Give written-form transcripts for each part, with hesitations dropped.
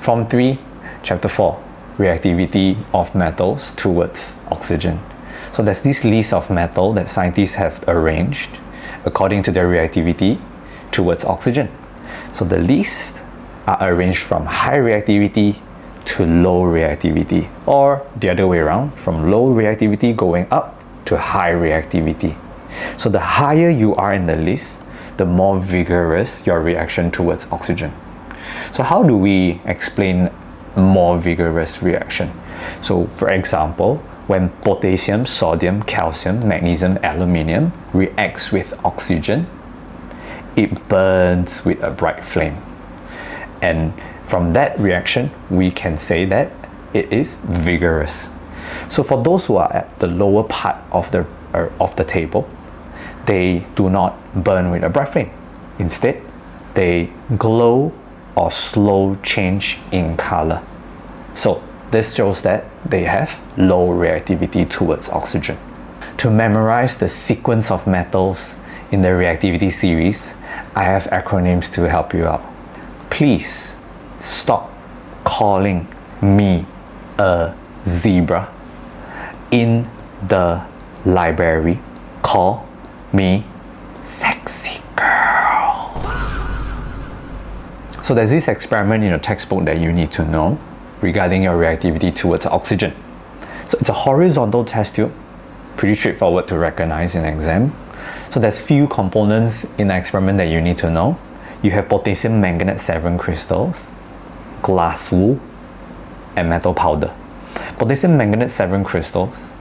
Form 3, Chapter 4, Reactivity of metals towards oxygen. So there's this list of metal that scientists have arranged according to their reactivity towards oxygen. So the lists are arranged from high reactivity to low reactivity, or the other way around, from low reactivity going up to high reactivity. So the higher you are in the list, the more vigorous your reaction towards oxygen. So how do we explain more vigorous reaction? So for example, when potassium, sodium, calcium, magnesium, aluminium reacts with oxygen, it burns with a bright flame. And from that reaction, we can say that it is vigorous. So for those who are at the lower part of the table, they do not burn with a bright flame. Instead, they glow or slow change in color. So this shows that they have low reactivity towards oxygen. To memorize the sequence of metals in the reactivity series, I have acronyms to help you out. Please stop calling me a zebra. In the library, call me sexy girl. So there's this experiment in your textbook that you need to know regarding your reactivity towards oxygen. So it's a horizontal test tube, pretty straightforward to recognize in exam. So there's few components in the experiment that you need to know. You have potassium manganate 7 crystals, glass wool, and metal powder. Potassium manganate 7 crystals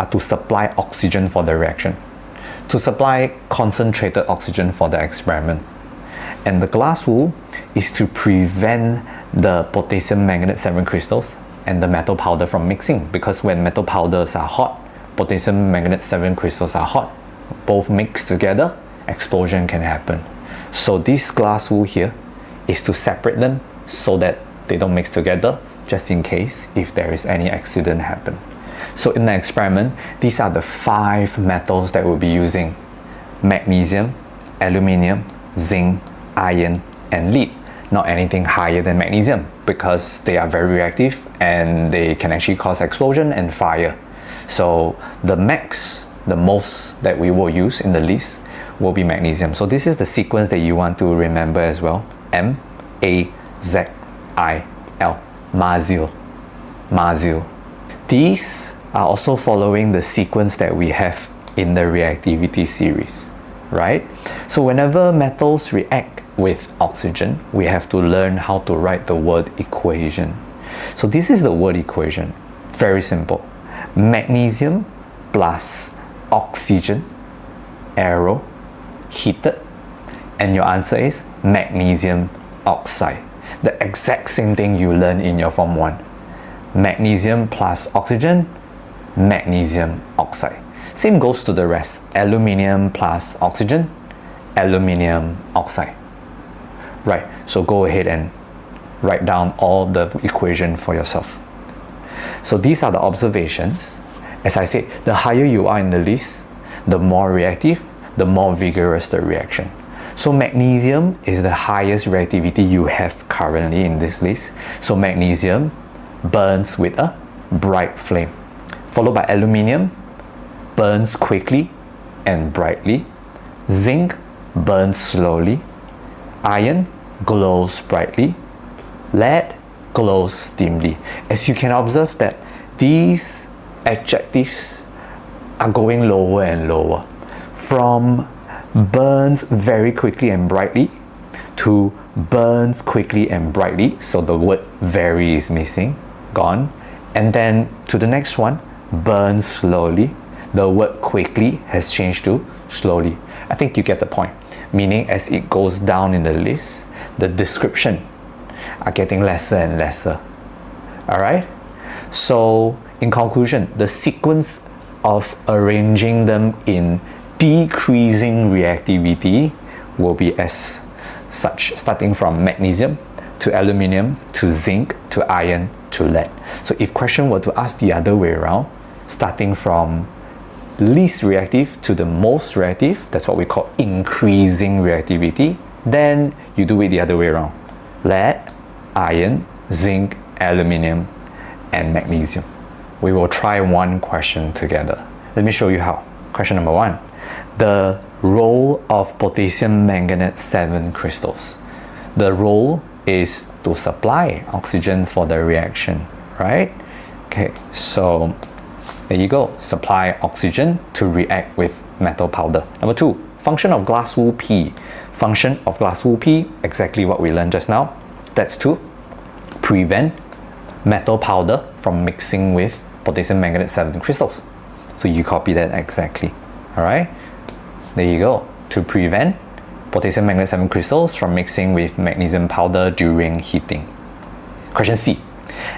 are to supply oxygen for the reaction, to supply concentrated oxygen for the experiment. And the glass wool is to prevent the potassium manganate 7 crystals and the metal powder from mixing, because when metal powders are hot, potassium manganate 7 crystals are hot, both mixed together, explosion can happen. So this glass wool here is to separate them so that they don't mix together, just in case if there is any accident happen. So in the experiment, these are the 5 metals that we'll be using: magnesium, aluminium, zinc, iron, and lead. Not anything higher than magnesium, because they are very reactive and they can actually cause explosion and fire. So the most that we will use in the list will be magnesium. So this is the sequence that you want to remember as well. M-A-Z-I-L, Mazil. These are also following the sequence that we have in the reactivity series, right? So whenever metals react with oxygen, we have to learn how to write the word equation. So this is the word equation. Very simple. Magnesium plus oxygen, arrow, heated, and your answer is magnesium oxide. The exact same thing you learn in your Form 1. Magnesium plus oxygen, magnesium oxide. Same goes to the rest. Aluminium plus oxygen, aluminium oxide. Right, so go ahead and write down all the equation for yourself. So these are the observations. As I said, the higher you are in the list, the more reactive, the more vigorous the reaction. So magnesium is the highest reactivity you have currently in this list. So magnesium burns with a bright flame, followed by aluminium, burns quickly and brightly. Zinc burns slowly. Iron glows brightly. Lead glows dimly. As you can observe that these adjectives are going lower and lower, from burns very quickly and brightly to burns quickly and brightly. So the word very is missing, gone. And then to the next one, burns slowly. The word quickly has changed to slowly. I think you get the point. Meaning as it goes down in the list, the description are getting lesser and lesser. Alright? So in conclusion, the sequence of arranging them in decreasing reactivity will be as such, starting from magnesium to aluminium to zinc to iron to lead. So if question were to ask the other way around, starting from least reactive to the most reactive, that's what we call increasing reactivity, then you do it the other way around. Lead, iron, zinc, aluminium, and magnesium. We will try one question together. Let me show you how. Question number 1. The role of potassium manganate 7 crystals. The role is to supply oxygen for the reaction, right? Okay, so there you go. Supply oxygen to react with metal powder. Number 2, function of glass wool P. Function of glass wool P, exactly what we learned just now. That's to prevent metal powder from mixing with potassium manganate 7 crystals. So you copy that exactly. Alright? There you go. To prevent potassium manganate 7 crystals from mixing with magnesium powder during heating. Question C.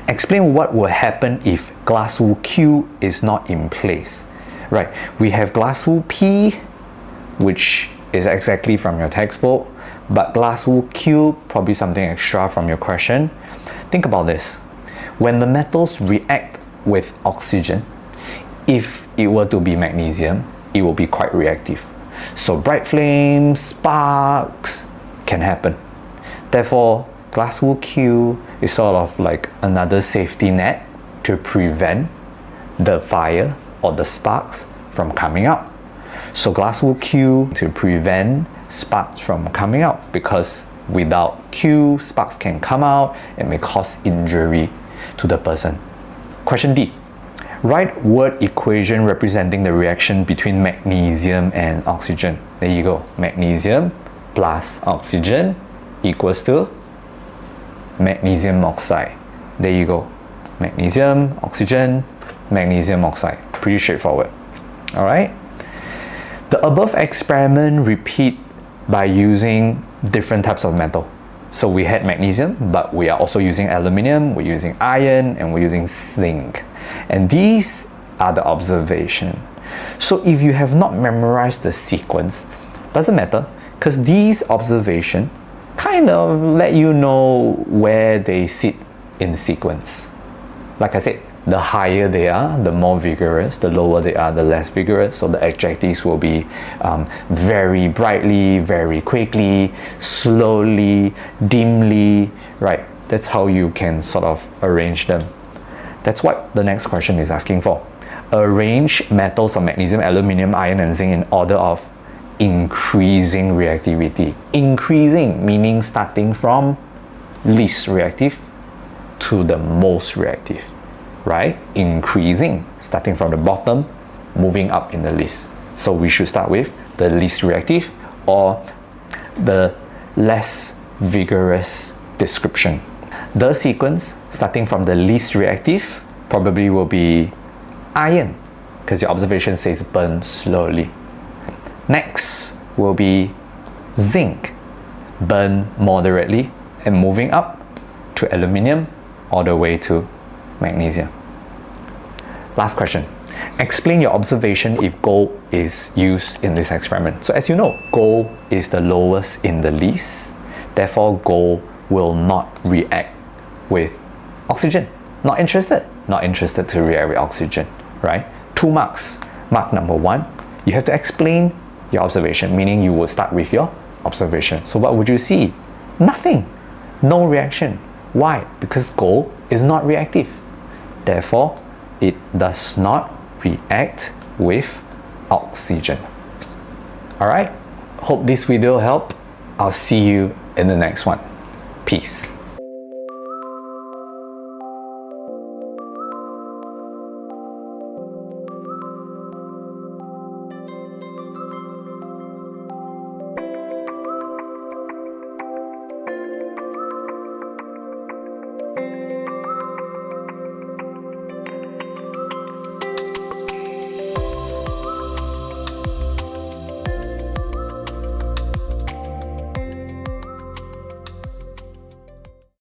Explain what will happen if glass wool Q is not in place. Right, we have glass wool P, which is exactly from your textbook, but glass wool Q, probably something extra from your question. Think about this. When the metals react with oxygen, if it were to be magnesium, it will be quite reactive. So bright flames, sparks can happen. Therefore, glass wool Q is sort of like another safety net to prevent the fire or the sparks from coming out. So glass wool Q to prevent sparks from coming out, because without Q, sparks can come out and may cause injury to the person. Question D. Write word equation representing the reaction between magnesium and oxygen. There you go. Magnesium plus oxygen equals to magnesium oxide. There you go. Magnesium, oxygen, magnesium oxide. Pretty straightforward. Alright? The above experiment repeat by using different types of metal. So we had magnesium, but we are also using aluminium, we're using iron, and we're using zinc. And these are the observation. So if you have not memorized the sequence, doesn't matter, because these observation kind of let you know where they sit in sequence. Like I said, the higher they are, the more vigorous. The lower they are, the less vigorous. So the adjectives will be very brightly, very quickly, slowly, dimly, right? That's how you can sort of arrange them. That's what the next question is asking for. Arrange metals of magnesium, aluminium, iron, and zinc in order of increasing reactivity. Increasing meaning starting from least reactive to the most reactive, right? Increasing, starting from the bottom, moving up in the list. So we should start with the least reactive or the less vigorous description. The sequence, starting from the least reactive, probably will be iron, because your observation says burn slowly. Next will be zinc, burn moderately, and moving up to aluminium all the way to magnesium. Last question. Explain your observation if gold is used in this experiment. So as you know, gold is the lowest in the list. Therefore, gold will not react with oxygen. Not interested. Not interested to react with oxygen, right? 2 marks. Mark number 1, you have to explain your observation, meaning you will start with your observation. So what would you see? Nothing. No reaction. Why? Because gold is not reactive. Therefore, it does not react with oxygen. Alright? Hope this video helped. I'll see you in the next one. Peace.